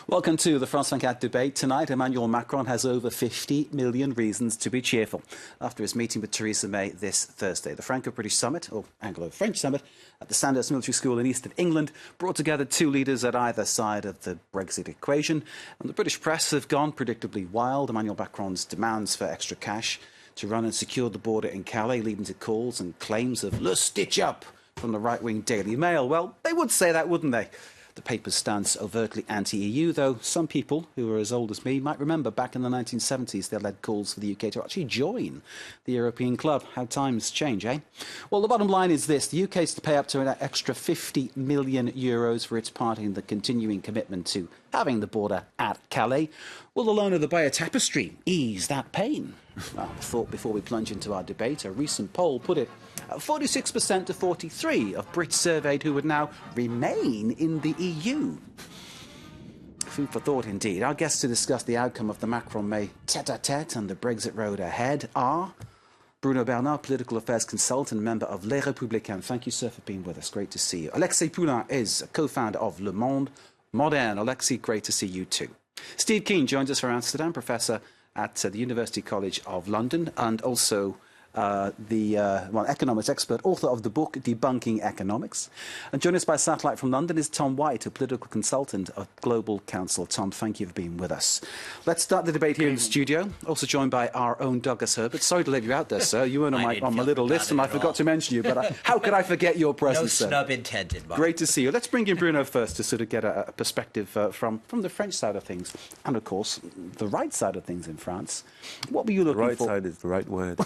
Welcome to the France-24 debate. Tonight, Emmanuel Macron has over 50 million reasons to be cheerful after his meeting with Theresa May this Thursday. The Franco-British Summit, or Anglo-French Summit, at the Sandhurst Military School in east of England brought together two leaders at either side of the Brexit equation. And the British press have gone predictably wild. Emmanuel Macron's demands for extra cash to run and secure the border in Calais, leading to calls and claims of "le stitch up" from the right-wing Daily Mail. Well, they would say that, wouldn't they? The paper's stance overtly anti-EU, though some people who are as old as me might remember back in the 1970s they led calls for the UK to actually join the European club. How times change, eh? Well, the bottom line is this. The UK is to pay up to an extra €50 million for its part in the continuing commitment to having the border at Calais. Will the loan of the Bayer Tapestry ease that pain? Well, I thought before we plunge into our debate, a recent poll put it at 46% to 43% of Brits surveyed who would now remain in the EU. Food for thought indeed. Our guests to discuss the outcome of the Macron-May tête-à-tête and the Brexit road ahead are Bruno Bernard, political affairs consultant, member of Les Républicains. Thank you, sir, for being with us. Great to see you. Alexis Poulain is a co-founder of Le Monde Moderne. Alexis, great to see you too. Steve Keen joins us from Amsterdam, professor at the University College of London, and also economics expert, author of the book Debunking Economics. And joining us by satellite from London is Tom White, a political consultant of Global Counsel. Tom, thank you for being with us. Let's start the debate here in the studio. Also joined by our own Douglas Herbert. Sorry to leave you out there, sir. You weren't on my little list, and I forgot to mention you. But how could I forget your presence, sir? No snub intended, Mark. Great to see you. Let's bring in Bruno first to sort of get a perspective from the French side of things, and of course the right side of things in France. What were you looking for? The right side is the right word.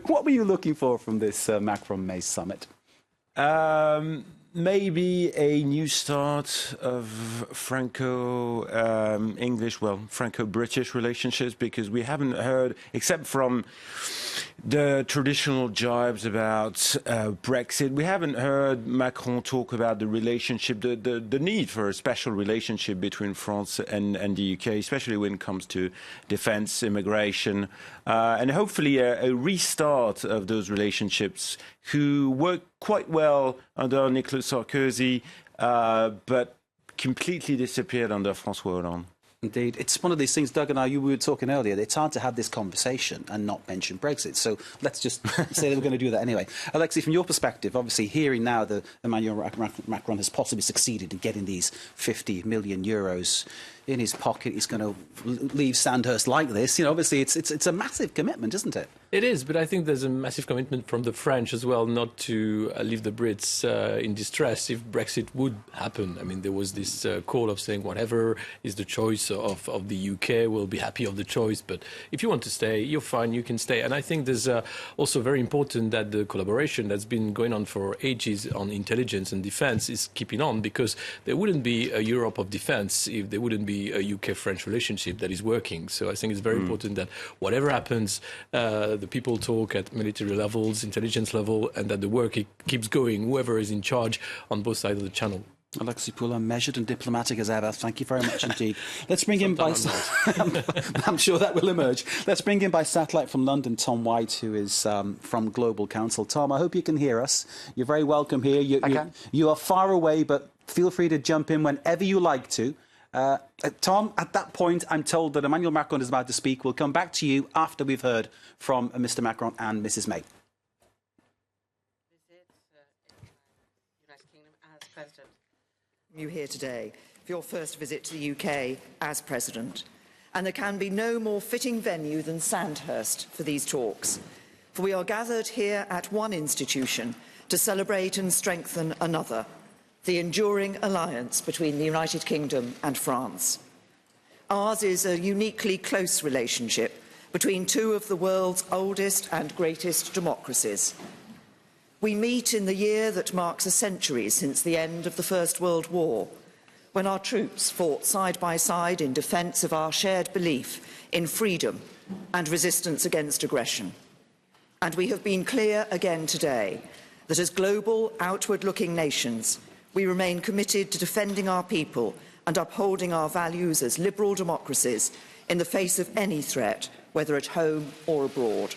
What were you looking for from this Macron-May summit? Maybe a new start of Franco-British relationships, because we haven't heard, except from the traditional jibes about Brexit, we haven't heard Macron talk about the relationship, the need for a special relationship between France and the UK, especially when it comes to defence, immigration, and hopefully a restart of those relationships who worked quite well under Nicolas Sarkozy, but completely disappeared under François Hollande. Indeed. It's one of these things, Doug and I, we were talking earlier, it's hard to have this conversation and not mention Brexit. So let's just say that we're going to do that anyway. Alexi, from your perspective, obviously hearing now that Emmanuel Macron has possibly succeeded in getting these €50 million in his pocket, he's going to leave Sandhurst like this. You know, obviously it's a massive commitment, isn't it? It is, but I think there's a massive commitment from the French as well not to leave the Brits in distress if Brexit would happen. I mean, there was this call of saying whatever is the choice of the UK, we'll be happy of the choice, but if you want to stay, you're fine, you can stay. And I think there's also very important that the collaboration that's been going on for ages on intelligence and defence is keeping on, because there wouldn't be a Europe of defence if there wouldn't be a UK-French relationship that is working. So I think it's very important that whatever happens, the people talk at military levels, intelligence level, and that the work keeps going, whoever is in charge on both sides of the channel. Alexis Poulain, measured and diplomatic as ever. Thank you very much indeed. Let's bring in by... I'm sure that will emerge. Let's bring in by satellite from London, Tom White, who is from Global Counsel. Tom, I hope you can hear us. You're very welcome here. You are far away, but feel free to jump in whenever you like to. Tom, at that point, I'm told that Emmanuel Macron is about to speak. We'll come back to you after we've heard from Mr. Macron and Mrs. May. United Kingdom as President. You here today for your first visit to the UK as President. And there can be no more fitting venue than Sandhurst for these talks. For we are gathered here at one institution to celebrate and strengthen another, the enduring alliance between the United Kingdom and France. Ours is a uniquely close relationship between two of the world's oldest and greatest democracies. We meet in the year that marks a century since the end of the First World War, when our troops fought side by side in defence of our shared belief in freedom and resistance against aggression. And we have been clear again today that as global, outward-looking nations, we remain committed to defending our people and upholding our values as liberal democracies in the face of any threat, whether at home or abroad.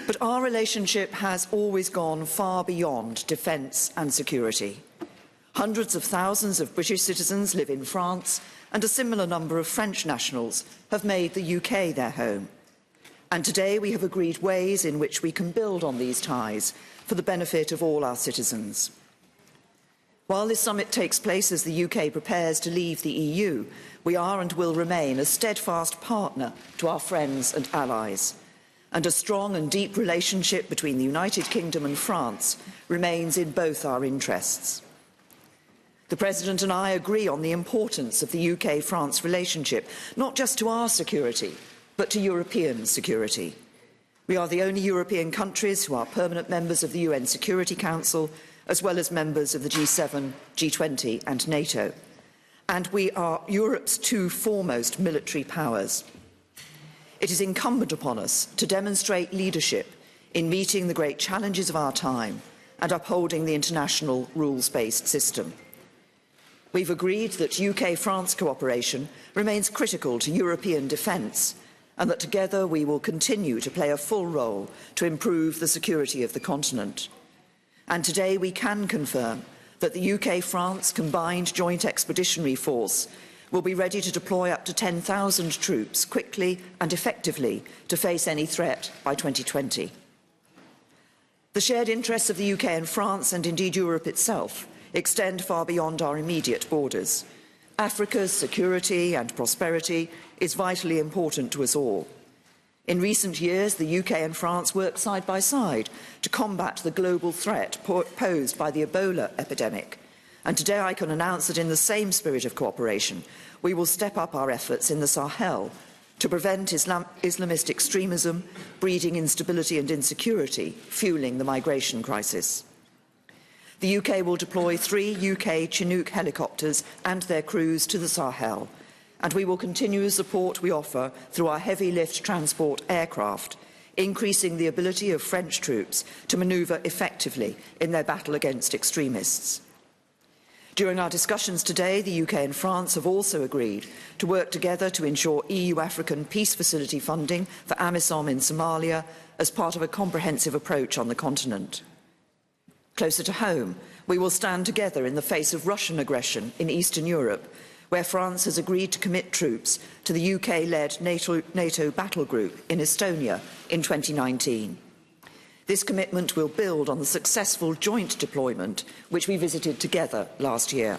But our relationship has always gone far beyond defence and security. Hundreds of thousands of British citizens live in France, and a similar number of French nationals have made the UK their home. And today we have agreed ways in which we can build on these ties for the benefit of all our citizens. While this summit takes place as the UK prepares to leave the EU, we are and will remain a steadfast partner to our friends and allies. And a strong and deep relationship between the United Kingdom and France remains in both our interests. The President and I agree on the importance of the UK-France relationship, not just to our security, but to European security. We are the only European countries who are permanent members of the UN Security Council, as well as members of the G7, G20 and NATO. And we are Europe's two foremost military powers. It is incumbent upon us to demonstrate leadership in meeting the great challenges of our time and upholding the international rules-based system. We've agreed that UK-France cooperation remains critical to European defence, and that together we will continue to play a full role to improve the security of the continent. And today we can confirm that the UK-France Combined Joint Expeditionary Force will be ready to deploy up to 10,000 troops quickly and effectively to face any threat by 2020. The shared interests of the UK and France, and indeed Europe itself, extend far beyond our immediate borders. Africa's security and prosperity is vitally important to us all. In recent years, the UK and France worked side by side to combat the global threat posed by the Ebola epidemic. And today I can announce that in the same spirit of cooperation, we will step up our efforts in the Sahel to prevent Islamist extremism, breeding instability and insecurity, fueling the migration crisis. The UK will deploy 3 UK Chinook helicopters and their crews to the Sahel, and we will continue the support we offer through our heavy lift transport aircraft, increasing the ability of French troops to manoeuvre effectively in their battle against extremists. During our discussions today, the UK and France have also agreed to work together to ensure EU-African Peace Facility funding for AMISOM in Somalia as part of a comprehensive approach on the continent. Closer to home, we will stand together in the face of Russian aggression in Eastern Europe, where France has agreed to commit troops to the UK-led NATO battle group in Estonia in 2019. This commitment will build on the successful joint deployment which we visited together last year.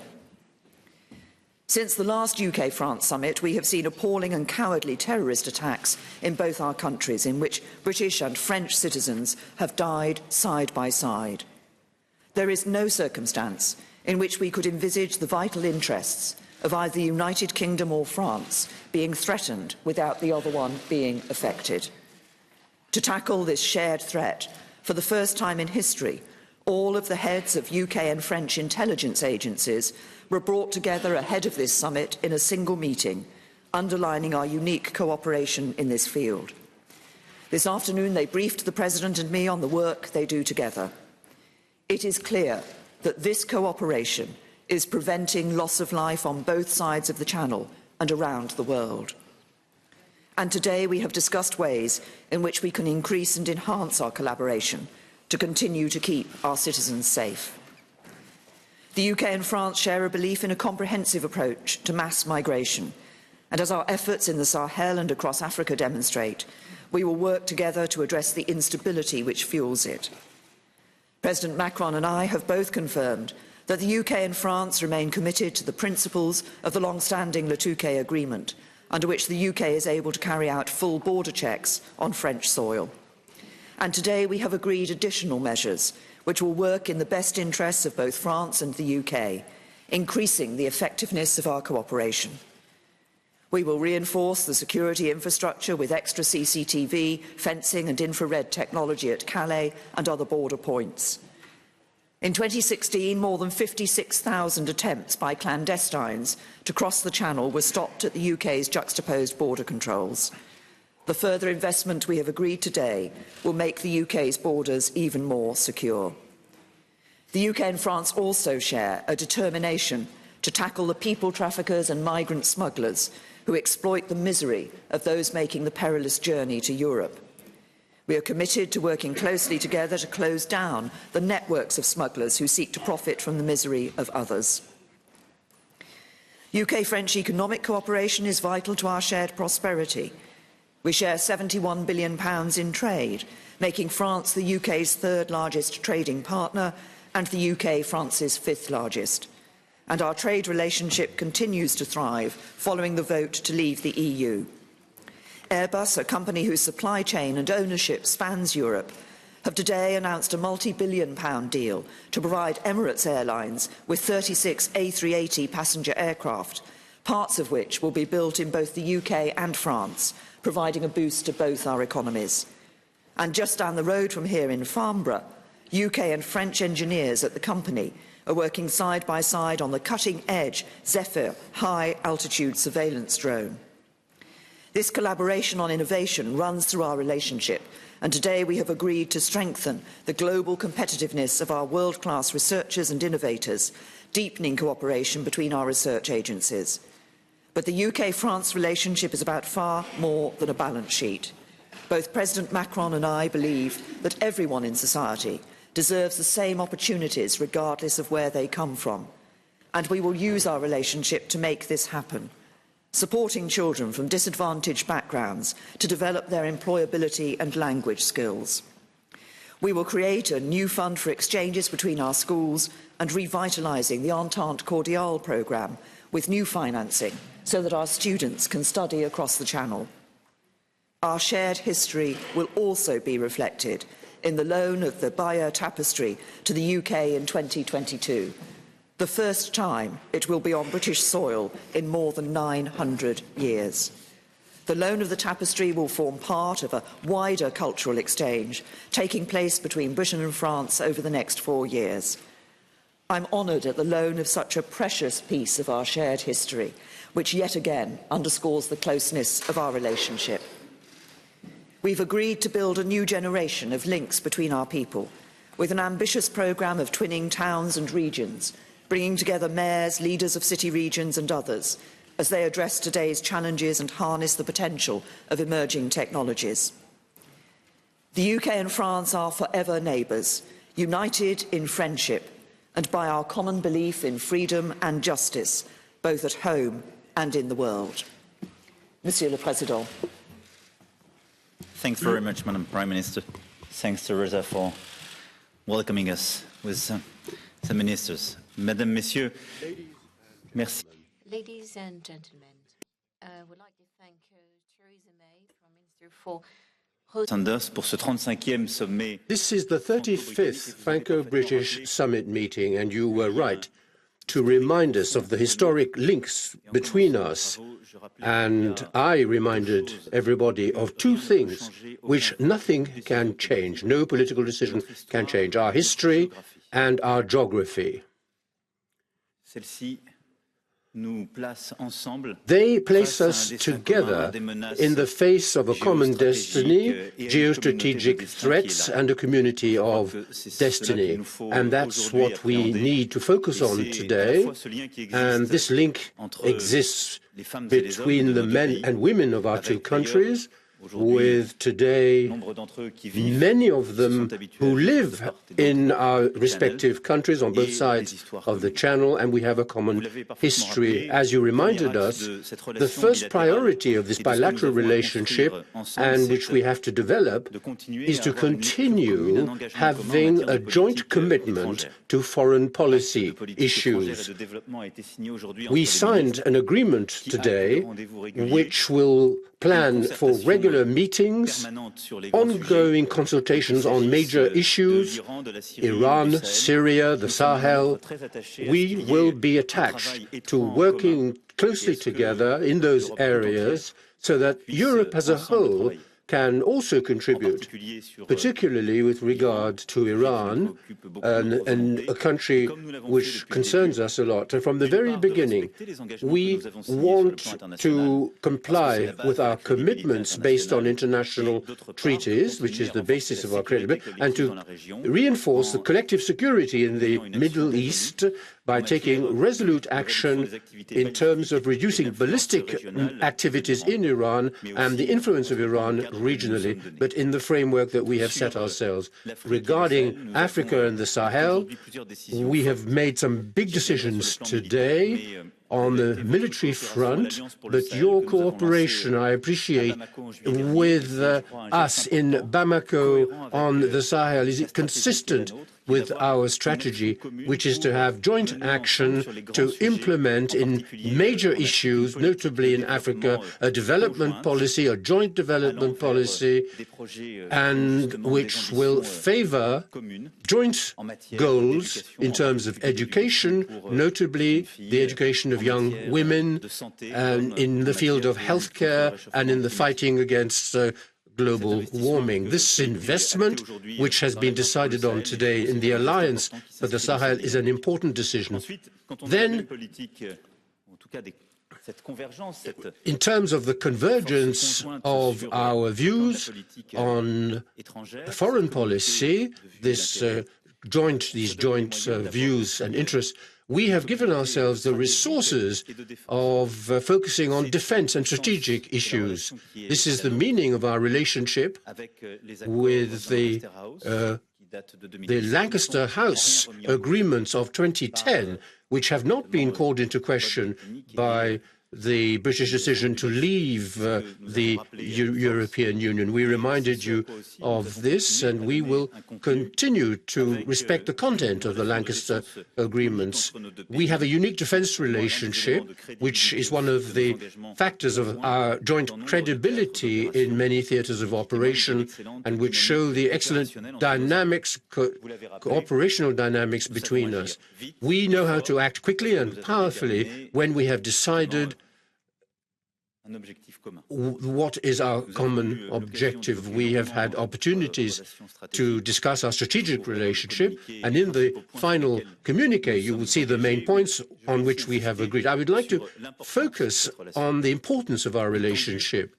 Since the last UK-France summit, we have seen appalling and cowardly terrorist attacks in both our countries, in which British and French citizens have died side by side. There is no circumstance in which we could envisage the vital interests of either the United Kingdom or France being threatened without the other one being affected. To tackle this shared threat, for the first time in history, all of the heads of UK and French intelligence agencies were brought together ahead of this summit in a single meeting, underlining our unique cooperation in this field. This afternoon, they briefed the President and me on the work they do together. It is clear that this cooperation is preventing loss of life on both sides of the Channel and around the world. And today we have discussed ways in which we can increase and enhance our collaboration to continue to keep our citizens safe. The UK and France share a belief in a comprehensive approach to mass migration, and as our efforts in the Sahel and across Africa demonstrate, we will work together to address the instability which fuels it. President Macron and I have both confirmed that the UK and France remain committed to the principles of the long-standing Le Touquet Agreement, under which the UK is able to carry out full border checks on French soil. And today we have agreed additional measures which will work in the best interests of both France and the UK, increasing the effectiveness of our cooperation. We will reinforce the security infrastructure with extra CCTV, fencing and infrared technology at Calais and other border points. In 2016, more than 56,000 attempts by clandestines to cross the Channel were stopped at the UK's juxtaposed border controls. The further investment we have agreed today will make the UK's borders even more secure. The UK and France also share a determination to tackle the people traffickers and migrant smugglers who exploit the misery of those making the perilous journey to Europe. We are committed to working closely together to close down the networks of smugglers who seek to profit from the misery of others. UK-French economic cooperation is vital to our shared prosperity. We share £71 billion in trade, making France the UK's third largest trading partner and the UK France's fifth largest. And our trade relationship continues to thrive following the vote to leave the EU. Airbus, a company whose supply chain and ownership spans Europe, have today announced a multi-billion-pound deal to provide Emirates Airlines with 36 A380 passenger aircraft, parts of which will be built in both the UK and France, providing a boost to both our economies. And just down the road from here in Farnborough, UK and French engineers at the company are working side by side on the cutting-edge Zephyr high-altitude surveillance drone. This collaboration on innovation runs through our relationship, and today we have agreed to strengthen the global competitiveness of our world-class researchers and innovators, deepening cooperation between our research agencies. But the UK-France relationship is about far more than a balance sheet. Both President Macron and I believe that everyone in society deserves the same opportunities regardless of where they come from. And we will use our relationship to make this happen, supporting children from disadvantaged backgrounds to develop their employability and language skills. We will create a new fund for exchanges between our schools and revitalising the Entente cordiale programme with new financing so that our students can study across the Channel. Our shared history will also be reflected in the loan of the Bayeux Tapestry to the UK in 2022, the first time it will be on British soil in more than 900 years. The loan of the tapestry will form part of a wider cultural exchange taking place between Britain and France over the next 4 years. I'm honoured at the loan of such a precious piece of our shared history, which yet again underscores the closeness of our relationship. We've agreed to build a new generation of links between our people, with an ambitious programme of twinning towns and regions, bringing together mayors, leaders of city regions and others, as they address today's challenges and harness the potential of emerging technologies. The UK and France are forever neighbours, united in friendship and by our common belief in freedom and justice, both at home and in the world. Monsieur le Président. Thanks very much, Madam Prime Minister. Thanks, Theresa, for welcoming us with the ministers. Mesdames, Messieurs, merci. Ladies and gentlemen, I would like to thank Theresa May, Prime Minister, for pour ce 35e sommet. This is the 35th Franco-British Summit meeting, and you were right to remind us of the historic links between us. And I reminded everybody of two things which nothing can change, no political decision can change: our history and our geography. They place us together in the face of a common destiny, geostrategic threats, and a community of destiny. And that's what we need to focus on today. And this link exists between the men and women of our two countries, with today many of them who live in our respective countries on both sides of the Channel, and we have a common history. As you reminded us, the first priority of this bilateral relationship, and which we have to develop, is to continue having a joint commitment to foreign policy issues. We signed an agreement today which will plan for regular meetings, ongoing consultations on major issues, Iran, Syria, the Sahel. We will be attached to working closely together in those areas so that Europe as a whole can also contribute, particularly with regard to Iran, and a country which concerns us a lot. And from the very beginning, we want to comply with our commitments based on international treaties, which is the basis of our credibility, and to reinforce the collective security in the Middle East by taking resolute action in terms of reducing ballistic activities in Iran and the influence of Iran regionally, but in the framework that we have set ourselves. Regarding Africa and the Sahel, we have made some big decisions today on the military front, but your cooperation, I appreciate, with us in Bamako on the Sahel is consistent with our strategy, which is to have joint action to implement in major issues, notably in Africa, a development policy, a joint development policy, and which will favor joint goals in terms of education, notably the education of young women, and in the field of healthcare and in the fighting against global warming. This investment, which has been decided on today in the Alliance for the Sahel, is an important decision. Then, in terms of the convergence of our views on foreign policy, these joint views and interests, we have given ourselves the resources of focusing on defense and strategic issues. This is the meaning of our relationship with the Lancaster House agreements of 2010, which have not been called into question by the British decision to leave the European Union. We reminded you of this, and we will continue to respect the content of the Lancaster agreements. We have a unique defense relationship, which is one of the factors of our joint credibility in many theaters of operation, and which show the excellent dynamics, operational dynamics between us. We know how to act quickly and powerfully when we have decided what is our common objective. We have had opportunities to discuss our strategic relationship, and in the final communiqué, you will see the main points on which we have agreed. I would like to focus on the importance of our relationship,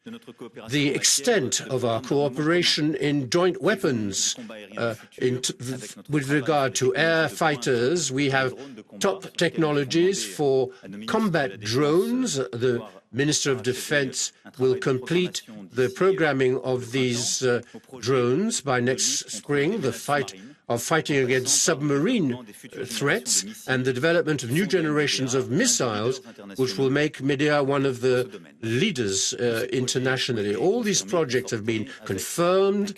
the extent of our cooperation in joint weapons. With regard to air fighters, we have top technologies for combat drones. The Minister of Defense will complete the programming of these drones by next spring, the fighting against submarine threats, and the development of new generations of missiles, which will make Medea one of the leaders internationally. All these projects have been confirmed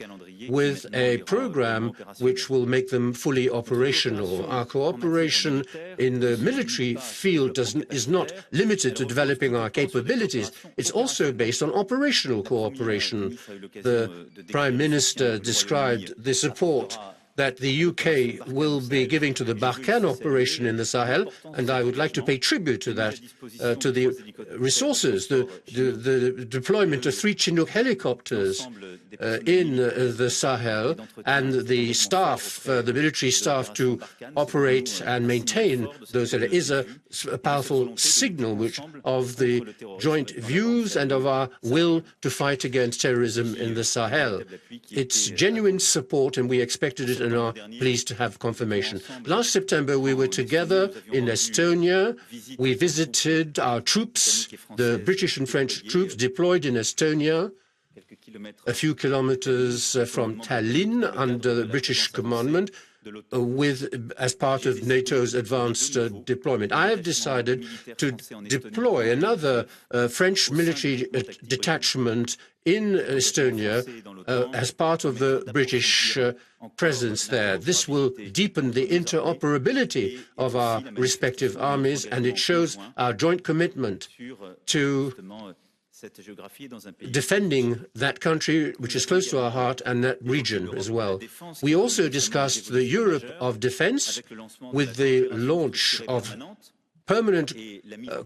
with a program which will make them fully operational. Our cooperation in the military field is not limited to developing our capabilities. It's also based on operational cooperation. The Prime Minister described the support that the UK will be giving to the Barkhane operation in the Sahel, and I would like to pay tribute to that, to the resources, the deployment of 3 Chinook helicopters in the Sahel, and the staff, the military staff, to operate and maintain those is a powerful signal of the joint views and of our will to fight against terrorism in the Sahel. It's genuine support, and we expected it and are pleased to have confirmation. Last September, we were together in Estonia. We visited our troops, the British and French troops deployed in Estonia, a few kilometers from Tallinn under the British commandment, as part of NATO's advanced deployment. I have decided to deploy another French military detachment in Estonia as part of the British presence there. This will deepen the interoperability of our respective armies, and it shows our joint commitment to defending that country, which is close to our heart, and that region as well. We also discussed the Europe of defense with the launch of permanent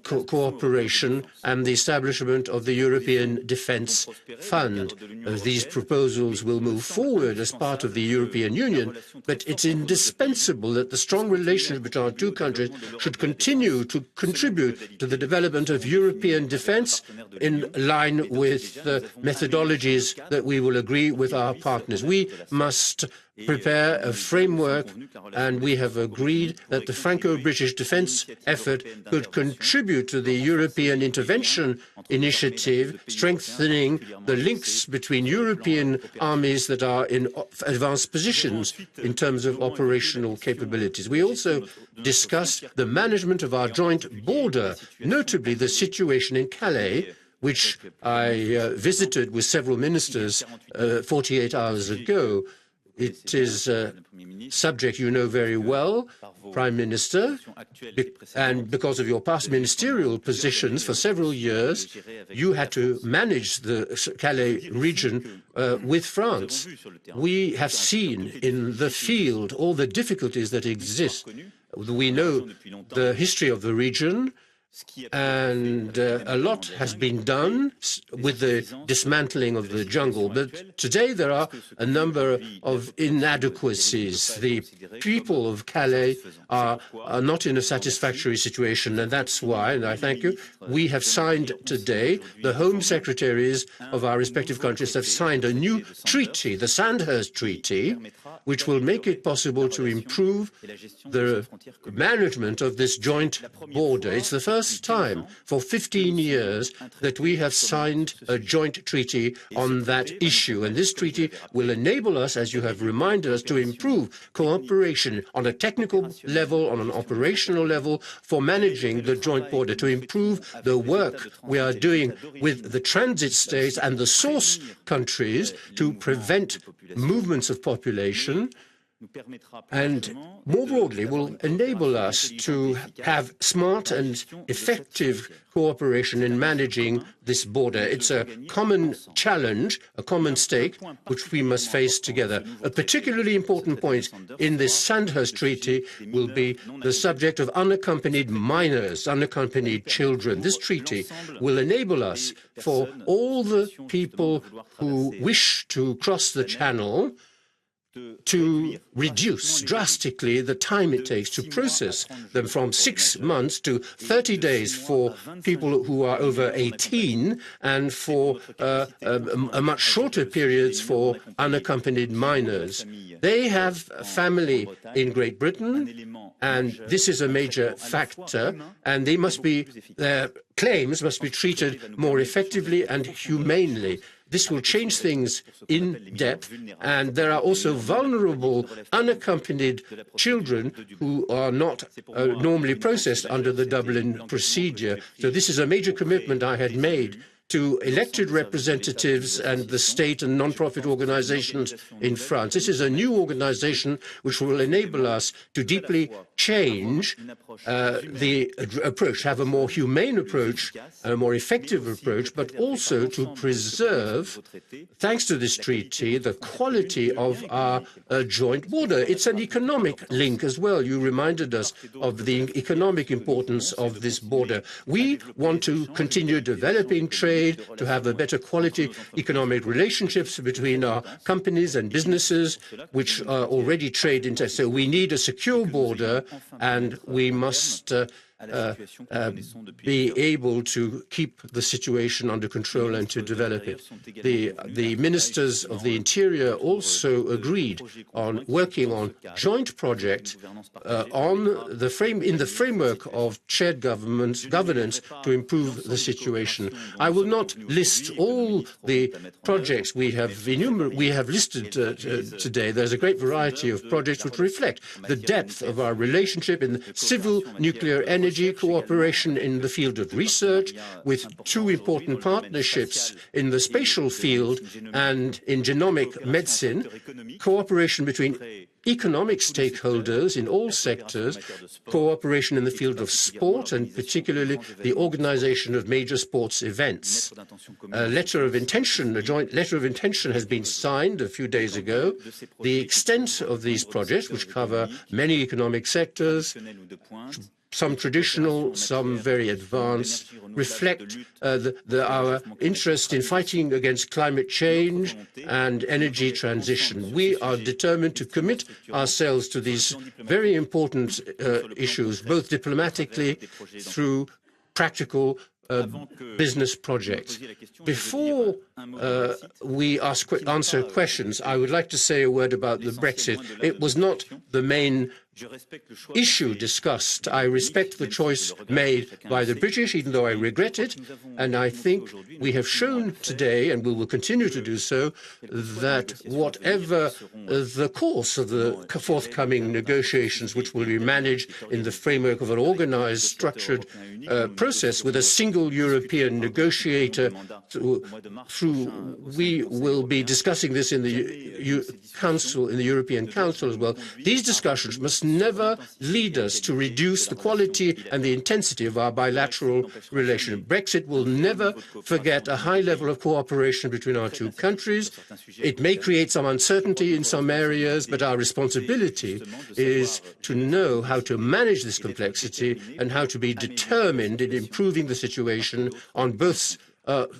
cooperation and the establishment of the European Defence Fund. These proposals will move forward as part of the European Union, but it's indispensable that the strong relationship between our two countries should continue to contribute to the development of European defence in line with the methodologies that we will agree with our partners. We must prepare a framework, and we have agreed that the Franco-British defence effort could contribute to the European intervention initiative, strengthening the links between European armies that are in advanced positions in terms of operational capabilities. We also discussed the management of our joint border, notably the situation in Calais, which I visited with several ministers 48 hours ago. It is a subject you know very well, Prime Minister, and because of your past ministerial positions for several years, you had to manage the Calais region with France. We have seen in the field all the difficulties that exist. We know the history of the region, and a lot has been done with the dismantling of the jungle. But today there are a number of inadequacies. The people of Calais are not in a satisfactory situation, and that's why, and I thank you, we have signed today, the Home Secretaries of our respective countries have signed a new treaty, the Sandhurst Treaty, which will make it possible to improve the management of this joint border. It's the first time for 15 years that we have signed a joint treaty on that issue. And this treaty will enable us, as you have reminded us, to improve cooperation on a technical level, on an operational level, for managing the joint border, to improve the work we are doing with the transit states and the source countries to prevent movements of population, and more broadly will enable us to have smart and effective cooperation in managing this border. It's a common challenge, a common stake, which we must face together. A particularly important point in this Sandhurst Treaty will be the subject of unaccompanied minors, unaccompanied children. This treaty will enable us, for all the people who wish to cross the Channel, to reduce drastically the time it takes to process them from 6 months to 30 days for people who are over 18 and for a much shorter periods for unaccompanied minors. They have family in Great Britain, and this is a major factor, and they must be, their claims must be treated more effectively and humanely. This will change things in depth, and there are also vulnerable, unaccompanied children who are not normally processed under the Dublin procedure. So this is a major commitment I had made to elected representatives and the state and non-profit organizations in France. This is a new organization which will enable us to deeply change the approach, have a more humane approach, a more effective approach, but also to preserve, thanks to this treaty, the quality of our joint border. It's an economic link as well. You reminded us of the economic importance of this border. We want to continue developing trade, to have a better quality economic relationships between our companies and businesses which already trade into. So we need a secure border, and we must be able to keep the situation under control and to develop it. The ministers of the Interior also agreed on working on joint projects in the framework of shared governance to improve the situation. I will not list all the projects we have listed today. There's a great variety of projects which reflect the depth of our relationship in civil nuclear energy, cooperation in the field of research, with 2 important partnerships in the spatial field and in genomic medicine, cooperation between economic stakeholders in all sectors, cooperation in the field of sport, and particularly the organization of major sports events. A joint letter of intention has been signed a few days ago. The extent of these projects, which cover many economic sectors, some traditional, some very advanced, reflect our interest in fighting against climate change and energy transition. We are determined to commit ourselves to these very important issues, both diplomatically, through practical business project. Before we answer questions, I would like to say a word about the Brexit. It was not the main issue discussed. I respect the choice made by the British, even though I regret it, and I think we have shown today, and we will continue to do so, that whatever the course of the forthcoming negotiations, which will be managed in the framework of an organised, structured process with a single European negotiator, we will be discussing this in the Council, in the European Council as well. These discussions must never lead us to reduce the quality and the intensity of our bilateral relationship. Brexit will never forget a high level of cooperation between our two countries. It may create some uncertainty in some areas, but our responsibility is to know how to manage this complexity and how to be determined in improving the situation on both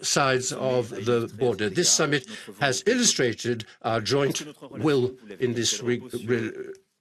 sides of the border. This summit has illustrated our joint will in this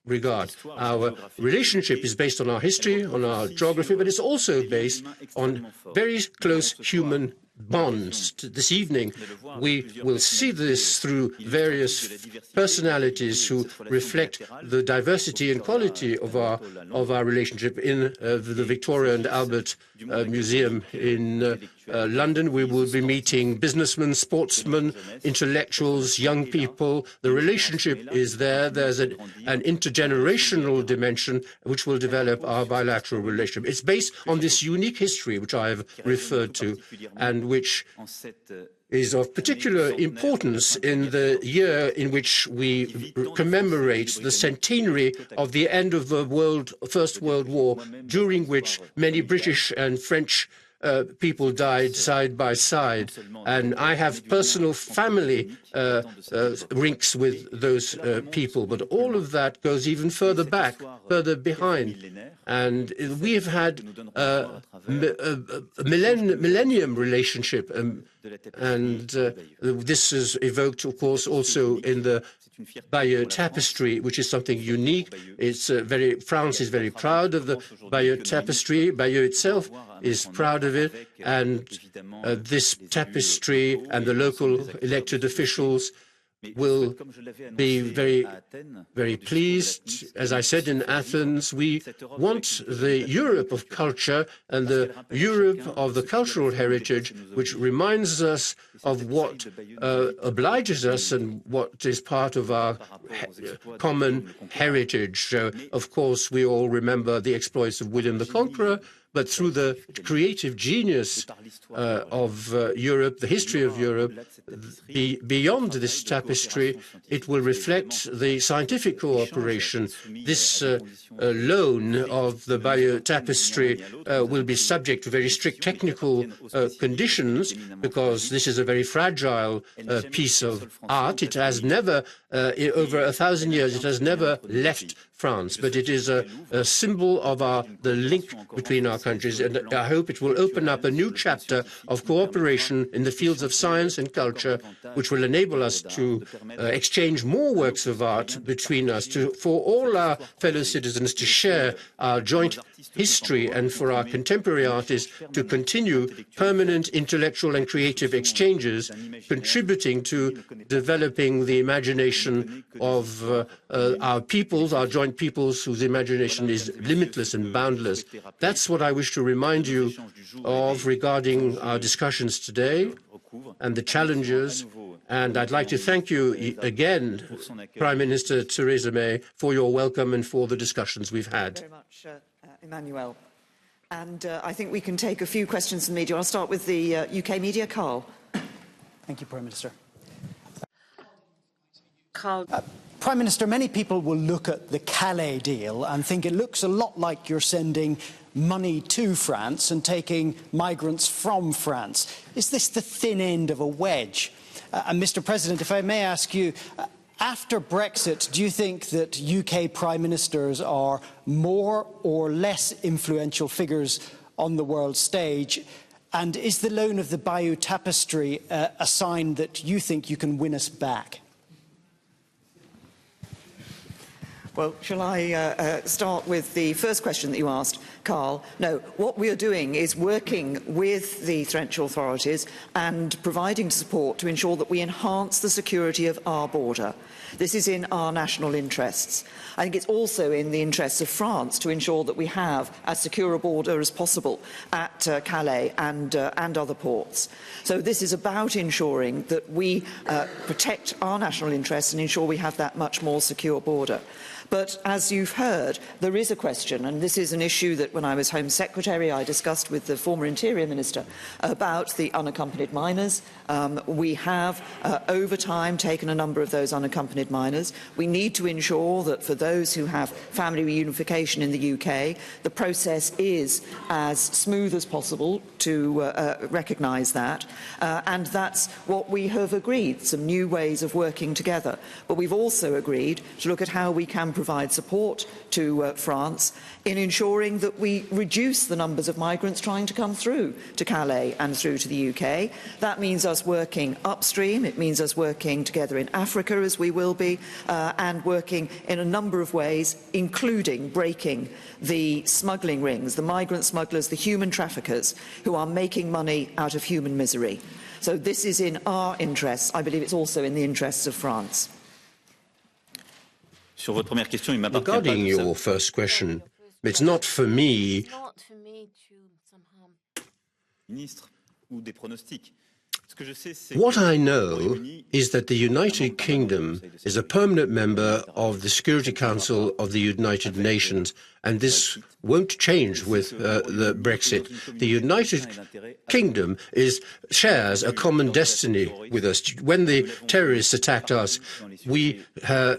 regard. Our relationship is based on our history, on our geography, but it's also based on very close human bonds. This evening, we will see this through various personalities who reflect the diversity and quality of our relationship. In the Victoria and Albert Museum in London, we will be meeting businessmen, sportsmen, intellectuals, young people. The relationship is there. There's an intergenerational dimension which will develop our bilateral relationship. It's based on this unique history which I have referred to, and which is of particular importance in the year in which we commemorate the centenary of the end of the First World War, during which many British and French people died side by side, and I have personal family links with those people, but all of that goes even further back, further behind, and we have had a millennium relationship, and this is evoked, of course, also in the Bayeux tapestry, which is something unique. It's France is very proud of the Bayeux tapestry. Bayeux itself is proud of it, and this tapestry and the local elected officials will be very, very pleased. As I said in Athens, we want the Europe of culture and the Europe of the cultural heritage, which reminds us of what obliges us and what is part of our common heritage. Of course, we all remember the exploits of William the Conqueror, but through the creative genius of Europe, the history of Europe, beyond this tapestry, it will reflect the scientific cooperation. This loan of the Bayeux tapestry will be subject to very strict technical conditions, because this is a very fragile piece of art. It has never, over 1,000 years, it has never left France, but it is a symbol of the link between our countries, and I hope it will open up a new chapter of cooperation in the fields of science and culture, which will enable us to exchange more works of art between us, for all our fellow citizens to share our joint history, and for our contemporary artists to continue permanent intellectual and creative exchanges, contributing to developing the imagination of our peoples, our joint peoples whose imagination is limitless and boundless. That's what I wish to remind you of regarding our discussions today and the challenges. And I'd like to thank you again, Prime Minister Theresa May, for your welcome and for the discussions we've had. Thank you very much, Emmanuel. And I think we can take a few questions from the media. I'll start with the UK media. Carl. Thank you, Prime Minister. Carl. Prime Minister, many people will look at the Calais deal and think it looks a lot like you're sending money to France and taking migrants from France. Is this the thin end of a wedge? And Mr. President, if I may ask you, after Brexit, do you think that UK Prime Ministers are more or less influential figures on the world stage? And is the loan of the Bayeux tapestry a sign that you think you can win us back? Well, shall I start with the first question that you asked, Carl? No, what we are doing is working with the French authorities and providing support to ensure that we enhance the security of our border. This is in our national interests. I think it's also in the interests of France to ensure that we have as secure a border as possible at Calais and other ports. So this is about ensuring that we protect our national interests and ensure we have that much more secure border. But as you've heard, there is a question, and this is an issue that when I was Home Secretary I discussed with the former Interior Minister about the unaccompanied minors. We have, over time, taken a number of those unaccompanied minors. We need to ensure that for those who have family reunification in the UK, the process is as smooth as possible to recognise that. And that's what we have agreed, some new ways of working together. But we've also agreed to look at how we can provide support to France in ensuring that we reduce the numbers of migrants trying to come through to Calais and through to the UK. That means us working upstream, it means us working together in Africa, as we will be, and working in a number of ways, including breaking the smuggling rings, the migrant smugglers, the human traffickers, who are making money out of human misery. So this is in our interests. I believe it's also in the interests of France. Regarding your first question, it's not for me What I know is that the United Kingdom is a permanent member of the Security Council of the United Nations, and this won't change with the Brexit. The United Kingdom shares a common destiny with us. When the terrorists attacked us, we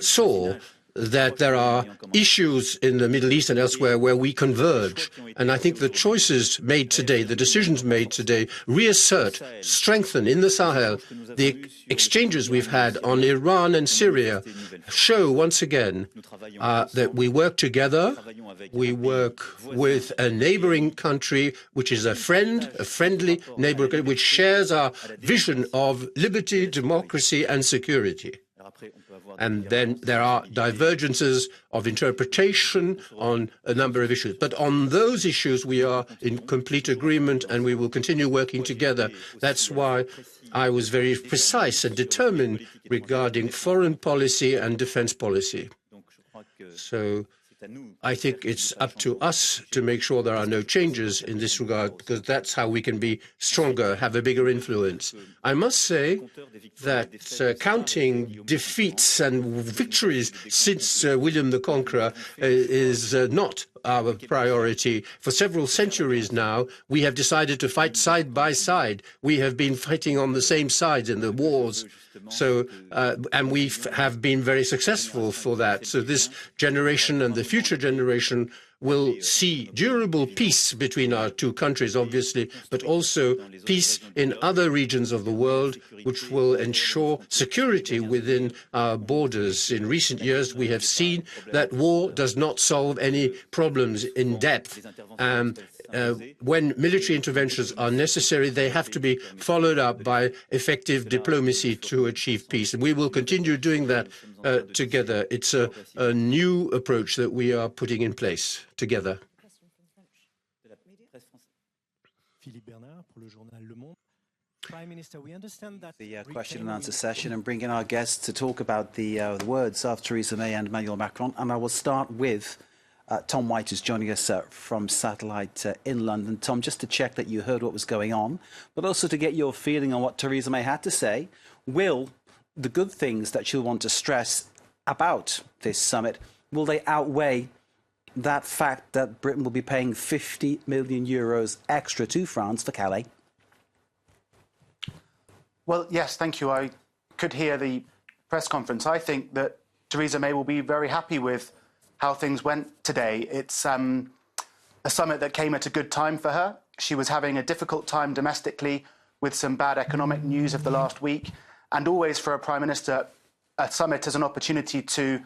saw that there are issues in the Middle East and elsewhere where we converge. And I think the choices made today, the decisions made today, reassert, strengthen in the Sahel. The exchanges we've had on Iran and Syria show once again that we work together. We work with a neighboring country, which is a friendly neighboring country, which shares our vision of liberty, democracy and security. And then there are divergences of interpretation on a number of issues. But on those issues, we are in complete agreement and we will continue working together. That's why I was very precise and determined regarding foreign policy and defense policy. So I think it's up to us to make sure there are no changes in this regard, because that's how we can be stronger, have a bigger influence. I must say that counting defeats and victories since William the Conqueror is not our priority. For several centuries now, we have decided to fight side by side. We have been fighting on the same side in the wars. So, and we have been very successful for that. So this generation and the future generation will see durable peace between our two countries, obviously, but also peace in other regions of the world, which will ensure security within our borders. In recent years, we have seen that war does not solve any problems in depth. When military interventions are necessary, they have to be followed up by effective diplomacy to achieve peace. And we will continue doing that together. It's a new approach that we are putting in place together. Prime Minister, we understand that the question and answer session and bring in our guests to talk about the words of Theresa May and Emmanuel Macron. And I will start with Tom White, is joining us from satellite in London. Tom, just to check that you heard what was going on, but also to get your feeling on what Theresa May had to say. Will the good things that she'll want to stress about this summit, will they outweigh that fact that Britain will be paying €50 million extra to France for Calais? Well, yes, thank you. I could hear the press conference. I think that Theresa May will be very happy with how things went today. It's a summit that came at a good time for her. She was having a difficult time domestically with some bad economic news of the last week. And always for a Prime Minister, a summit is an opportunity to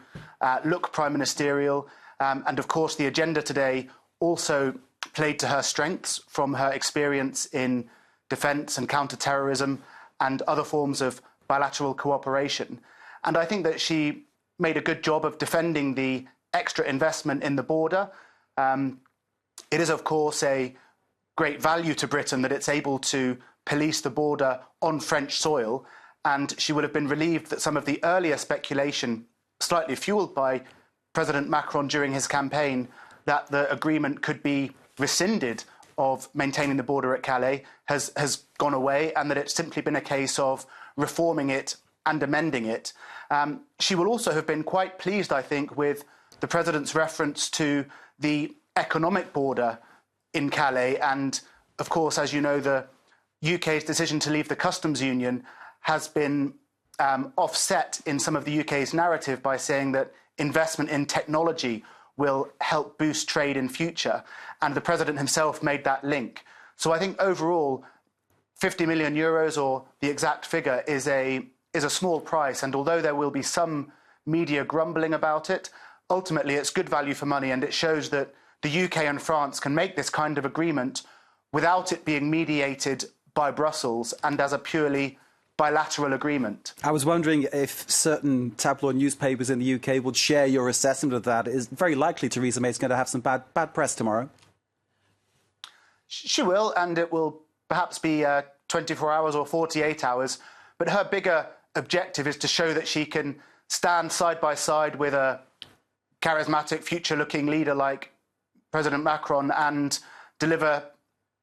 look prime ministerial. And of course, the agenda today also played to her strengths from her experience in defence and counter-terrorism and other forms of bilateral cooperation. And I think that she made a good job of defending the extra investment in the border. It is, of course, a great value to Britain that it's able to police the border on French soil, and she would have been relieved that some of the earlier speculation, slightly fueled by President Macron during his campaign, that the agreement could be rescinded of maintaining the border at Calais has gone away, and that it's simply been a case of reforming it and amending it. She will also have been quite pleased, I think, with the President's reference to the economic border in Calais. And, of course, as you know, the UK's decision to leave the customs union has been offset in some of the UK's narrative by saying that investment in technology will help boost trade in future. And the President himself made that link. So I think overall, 50 million euros, or the exact figure, is a small price. And although there will be some media grumbling about it, ultimately it's good value for money, and it shows that the UK and France can make this kind of agreement without it being mediated by Brussels and as a purely bilateral agreement. I was wondering if certain tabloid newspapers in the UK would share your assessment of that. It's very likely Theresa May is going to have some bad press tomorrow. She will, and it will perhaps be 24 hours or 48 hours. But her bigger objective is to show that she can stand side by side with a charismatic, future-looking leader like President Macron and deliver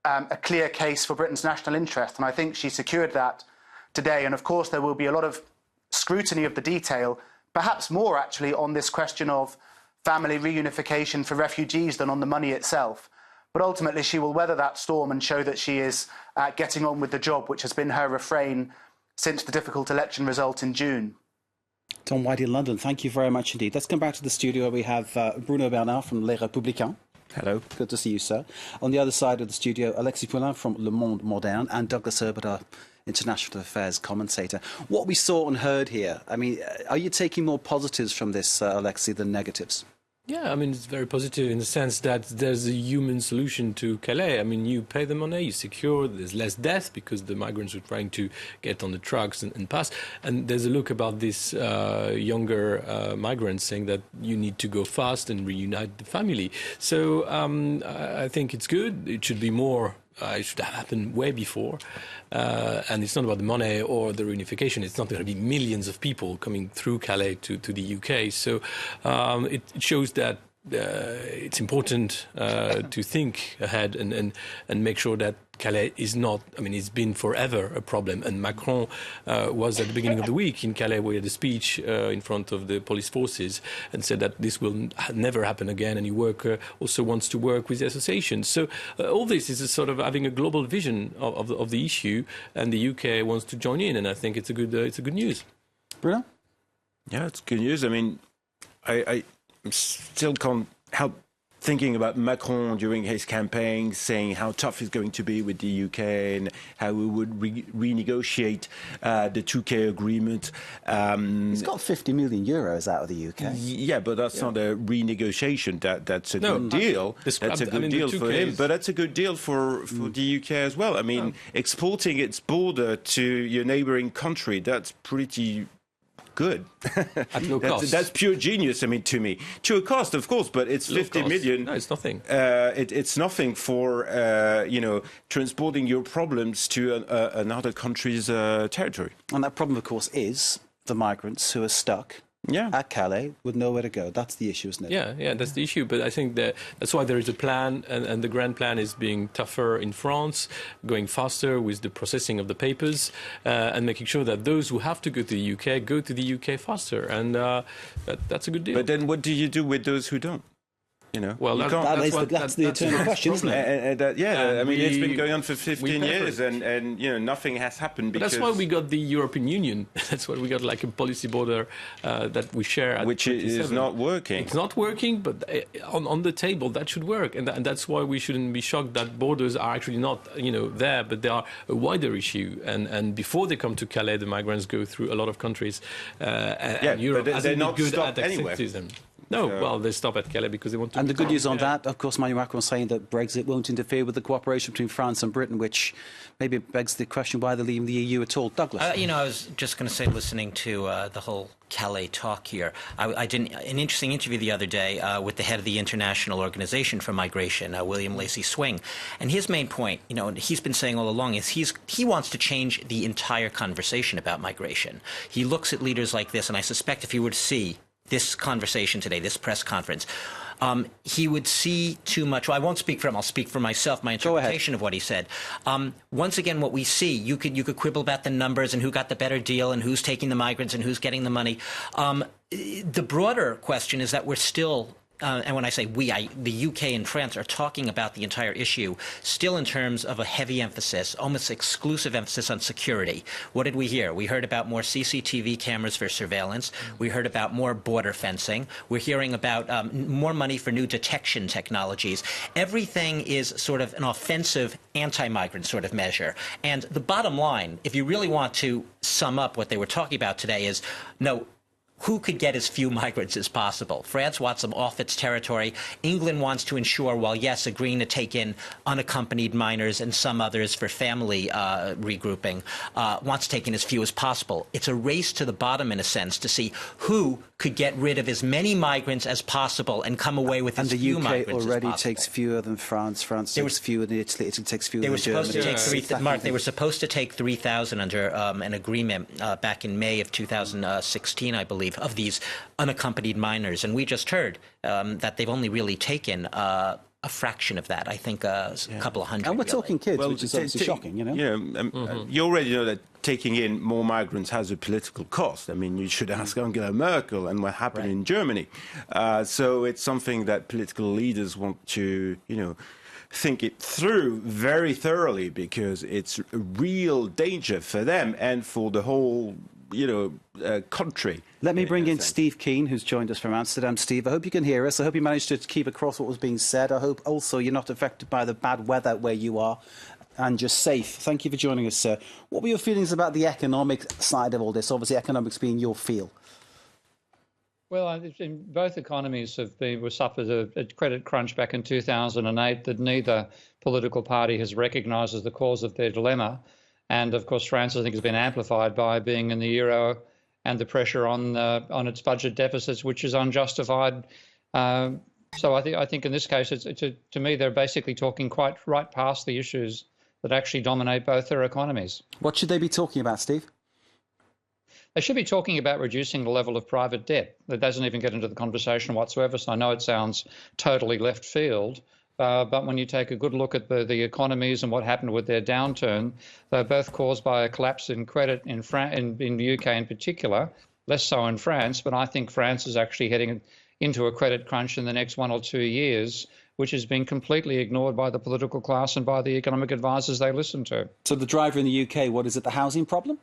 a clear case for Britain's national interest. And I think she secured that today. And of course, there will be a lot of scrutiny of the detail, perhaps more actually on this question of family reunification for refugees than on the money itself. But ultimately, she will weather that storm and show that she is getting on with the job, which has been her refrain since the difficult election result in June. Tom White in London, thank you very much indeed. Let's come back to the studio. We have Bruno Bernard from Les Républicains. Hello. Good to see you, sir. On the other side of the studio, Alexis Poulain from Le Monde Moderne and Douglas Herbert, our international affairs commentator. What we saw and heard here, I mean, are you taking more positives from this, Alexis, than negatives? Yeah, I mean, it's very positive in the sense that there's a human solution to Calais. I mean, you pay the money, you secure, there's less death because the migrants are trying to get on the trucks and pass. And there's a look about this younger migrants saying that you need to go fast and reunite the family. So I think it's good. It should be more. It should have happened way before. And it's not about the money or the reunification. It's not going to be millions of people coming through Calais to the UK. So it shows that it's important to think ahead and make sure that Calais is not, I mean, it's been forever a problem. And Macron was at the beginning of the week in Calais, where he had a speech in front of the police forces and said that this will never happen again. And he also wants to work with the associations. So all this is a sort of having a global vision of the issue, and the UK wants to join in. And I think it's a good news. Bruno? Yeah, it's good news. I mean, I still can't help thinking about Macron during his campaign, saying how tough it's going to be with the UK and how we would renegotiate the 2K agreement. He's got 50 million euros out of the UK. Yeah, but that's not a renegotiation. That's a good deal. That's a good deal for him, but that's a good deal for the UK as well. I mean, exporting its border to your neighbouring country, that's pretty good. At no cost. That's pure genius, I mean, to me. To a cost, of course, but it's 50 million. No, it's nothing. It's nothing for, transporting your problems to another country's territory. And that problem, of course, is the migrants who are stuck at Calais with nowhere to go. That's the issue, isn't it? Yeah, that's the issue. But I think that's why there is a plan, and the grand plan is being tougher in France, going faster with the processing of the papers, and making sure that those who have to go to the UK go to the UK faster. And that's a good deal. But then what do you do with those who don't? You know, well, that's the eternal question, isn't it? I mean, it's been going on for 15 years, and nothing has happened. But that's why we got the European Union. That's why we got like a policy border that we share. At which 27. Is not working. It's not working, but on the table that should work, and that's why we shouldn't be shocked that borders are actually not there, but they are a wider issue. And before they come to Calais, the migrants go through a lot of countries, and Europe hasn't been good at accepting them. No, well, they stop at Calais because they want to... And the good news on that, of course, Emmanuel Macron saying that Brexit won't interfere with the cooperation between France and Britain, which maybe begs the question why they're leaving the EU at all. Douglas? I was just going to say, listening to the whole Calais talk here, I did an interesting interview the other day with the head of the International Organization for Migration, William Lacey Swing, and his main point, he's been saying all along, is he wants to change the entire conversation about migration. He looks at leaders like this, and I suspect if he were to see this conversation today, this press conference, he would see too much. Well, I won't speak for him. I'll speak for myself, my interpretation of what he said. Once again, what we see, you could quibble about the numbers and who got the better deal and who's taking the migrants and who's getting the money. The broader question is that we're still... and when I say we, the UK and France are talking about the entire issue still in terms of a heavy emphasis, almost exclusive emphasis on security. What did we hear? We heard about more CCTV cameras for surveillance. We heard about more border fencing. We're hearing about more money for new detection technologies. Everything is sort of an offensive anti-migrant sort of measure. And the bottom line, if you really want to sum up what they were talking about today, is no, who could get as few migrants as possible? France wants them off its territory. England wants to ensure, while yes, agreeing to take in unaccompanied minors and some others for family regrouping, wants to take in as few as possible. It's a race to the bottom, in a sense, to see who could get rid of as many migrants as possible and come away with as few migrants as possible. And the UK already takes fewer than France. France takes fewer than Italy. Italy takes fewer than Germany. Mark, they were supposed to take 3,000 under an agreement back in May of 2016, I believe, of these unaccompanied minors. And we just heard that they've only really taken a fraction of that, I think a couple of hundred. And we're talking kids, which is obviously shocking, You already know that taking in more migrants has a political cost. I mean, you should ask Angela Merkel and what happened in Germany. So it's something that political leaders want to, think it through very thoroughly, because it's a real danger for them and for the whole country. Let me bring in Steve Keane, who's joined us from Amsterdam. Steve, I hope you can hear us. I hope you managed to keep across what was being said. I hope also you're not affected by the bad weather where you are and you're safe. Thank you for joining us, sir. What were your feelings about the economic side of all this? Obviously, economics being your field. Well, in both economies were suffered a credit crunch back in 2008 that neither political party has recognised as the cause of their dilemma. And, of course, France, I think, has been amplified by being in the euro and the pressure on its budget deficits, which is unjustified. So I think in this case, to me, they're basically talking quite right past the issues that actually dominate both their economies. What should they be talking about, Steve? They should be talking about reducing the level of private debt. That doesn't even get into the conversation whatsoever, so I know it sounds totally left field. But when you take a good look at the economies and what happened with their downturn, they're both caused by a collapse in credit in the UK in particular, less so in France. But I think France is actually heading into a credit crunch in the next 1 or 2 years, which has been completely ignored by the political class and by the economic advisors they listen to. So the driver in the UK, what is it, the housing problem?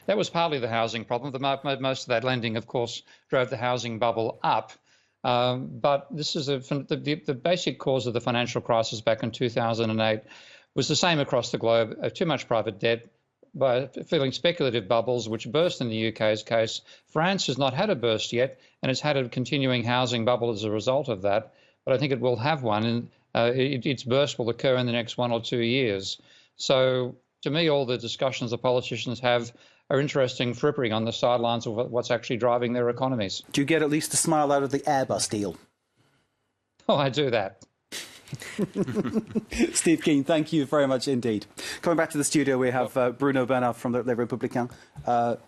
That was partly the housing problem. Most of that lending, of course, drove the housing bubble up. But this is the basic cause of the financial crisis back in 2008 was the same across the globe, too much private debt, by feeling speculative bubbles which burst in the UK's case. France has not had a burst yet, and it's had a continuing housing bubble as a result of that, but I think it will have one, and its burst will occur in the next 1 or 2 years. So to me, all the discussions the politicians have are interesting frippery on the sidelines of what's actually driving their economies. Do you get at least a smile out of the Airbus deal? Oh, I do that. Steve Keane, thank you very much indeed. Coming back to the studio, we have Bruno Bernard from Les Républicains,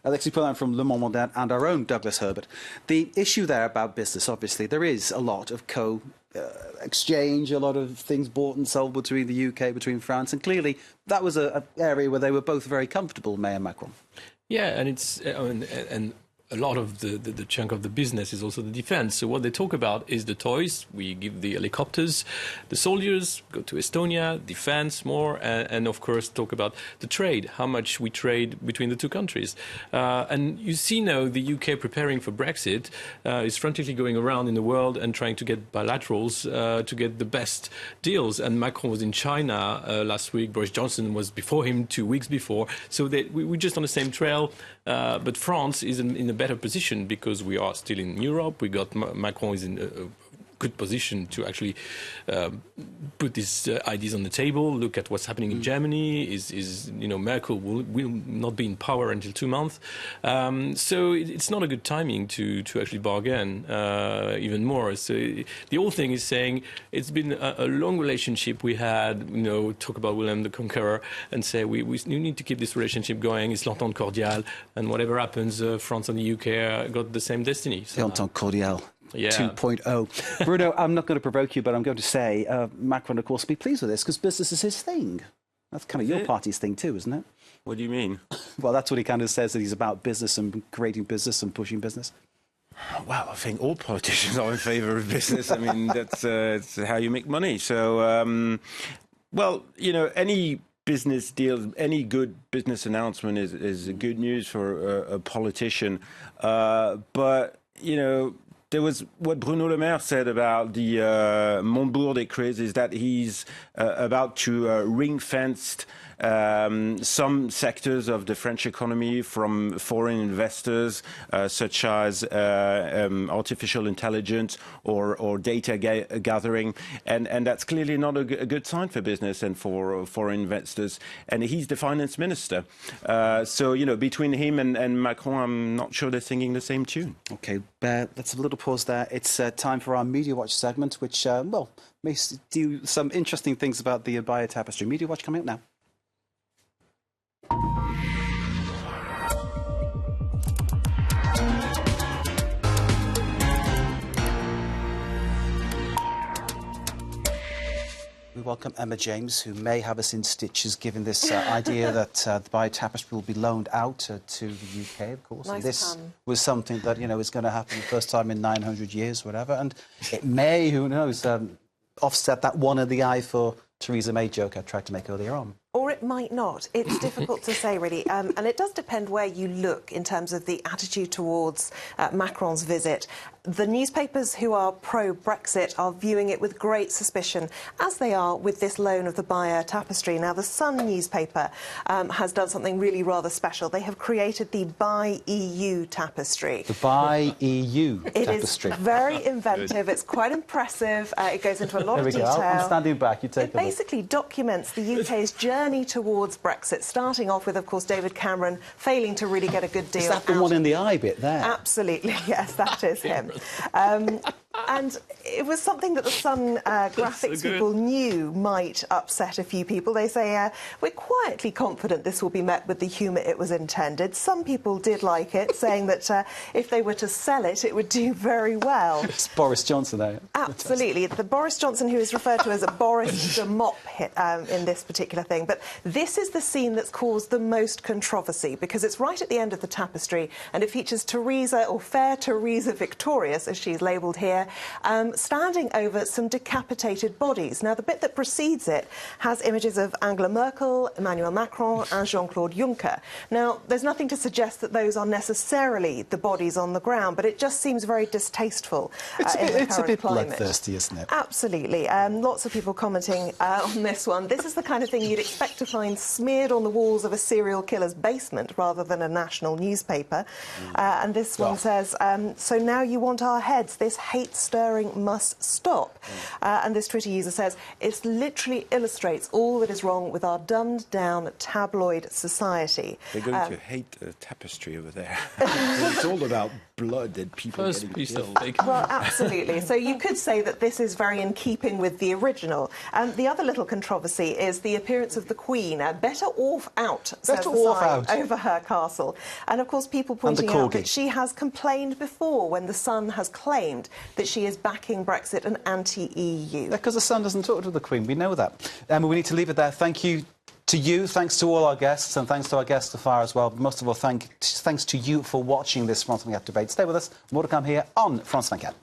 Alexis Poulain from Le Monde Mondial, and our own Douglas Herbert. The issue there about business, obviously, there is a lot of exchange, a lot of things bought and sold between the UK, between France, and clearly that was an area where they were both very comfortable, May and Macron. Yeah, and it's and a lot of the chunk of the business is also the defense. So what they talk about is the toys. We give the helicopters, the soldiers go to Estonia, defense more, and of course talk about the trade, how much we trade between the two countries. And you see now the UK preparing for Brexit, is frantically going around in the world and trying to get bilaterals to get the best deals. And Macron was in China last week. Boris Johnson was before him 2 weeks before. So we're just on the same trail. But France is in a better position because we are still in Europe. We got Macron is in a good position to actually put these ideas on the table. Look at what's happening in Germany. Merkel will not be in power until 2 months. So it's not a good timing to actually bargain even more. So the whole thing is saying it's been a long relationship we had. Talk about William the Conqueror and say we need to keep this relationship going. It's l'entente cordiale, and whatever happens, France and the UK got the same destiny. So. L'entente cordiale. Yeah. 2.0. Bruno, I'm not going to provoke you, but I'm going to say Macron, of course, will be pleased with this because business is his thing. That's kind of your party's thing too, isn't it? What do you mean? Well, that's what he kind of says, that he's about business and creating business and pushing business. Well, I think all politicians are in favour of business. I mean, that's it's how you make money. So, any business deal, any good business announcement is good news for a politician. But, there was what Bruno Le Maire said about the Montbourg decrees is that he's about to ring-fence some sectors of the French economy from foreign investors, such as artificial intelligence or data gathering. And that's clearly not a good sign for business and for foreign investors. And he's the finance minister. So, between him and Macron, I'm not sure they're singing the same tune. OK, let's have a little pause there. It's time for our Media Watch segment, which, may do some interesting things about the Abaya tapestry. Media Watch coming up now. We welcome Emma James, who may have us in stitches, given this idea that the Abaya tapestry will be loaned out to the UK, of course. Nice and this pun. was something that, is going to happen the first time in 900 years, whatever. And it may, who knows, offset that one in the eye for Theresa May joke I tried to make earlier on. Or it might not. It's difficult to say, really. And it does depend where you look in terms of the attitude towards Macron's visit. The newspapers who are pro-Brexit are viewing it with great suspicion, as they are with this loan of the Abaya tapestry. Now, the Sun newspaper has done something really rather special. They have created the Buy EU tapestry. The Buy EU It tapestry. is very inventive. It's quite impressive. It goes into a lot of detail. I'm standing back. You take It basically documents the UK's journey towards Brexit, starting off with, of course, David Cameron failing to really get a good deal. Is that the one in the eye bit there? Absolutely, yes, that is him. And it was something that the Sun graphics people knew might upset a few people. They say, we're quietly confident this will be met with the humour it was intended. Some people did like it, saying that if they were to sell it, it would do very well. It's Boris Johnson, though. Absolutely. The Boris Johnson who is referred to as a Boris de Mop in this particular thing. But this is the scene that's caused the most controversy because it's right at the end of the tapestry and it features Theresa, or Fair Theresa Victorious, as she's labelled here, standing over some decapitated bodies. Now, the bit that precedes it has images of Angela Merkel, Emmanuel Macron and Jean-Claude Juncker. Now, there's nothing to suggest that those are necessarily the bodies on the ground, but it just seems very distasteful it's a bit climate. bloodthirsty, isn't it? Absolutely. Lots of people commenting on this one. This is the kind of thing you'd expect to find smeared on the walls of a serial killer's basement rather than a national newspaper. And this one says, so now you want our heads. This hate-stirring must stop. And this Twitter user says, it literally illustrates all that is wrong with our dumbed-down tabloid society. They're going to hate the tapestry over there. It's all about blood and people getting killed. Well, absolutely. So you could say that this is very in keeping with the original. And the other little controversy is the appearance of the Queen. Better off out, says the sign over her castle. And, of course, people pointing out that she has complained before when the Sun has claimed that she is backing Brexit and anti-EU. Because the Sun doesn't talk to the Queen. We know that. We need to leave it there. Thank you to you. Thanks to all our guests, and thanks to our guest Afar as well. Most of all, thanks to you for watching this France 24 debate. Stay with us. More to come here on France 24.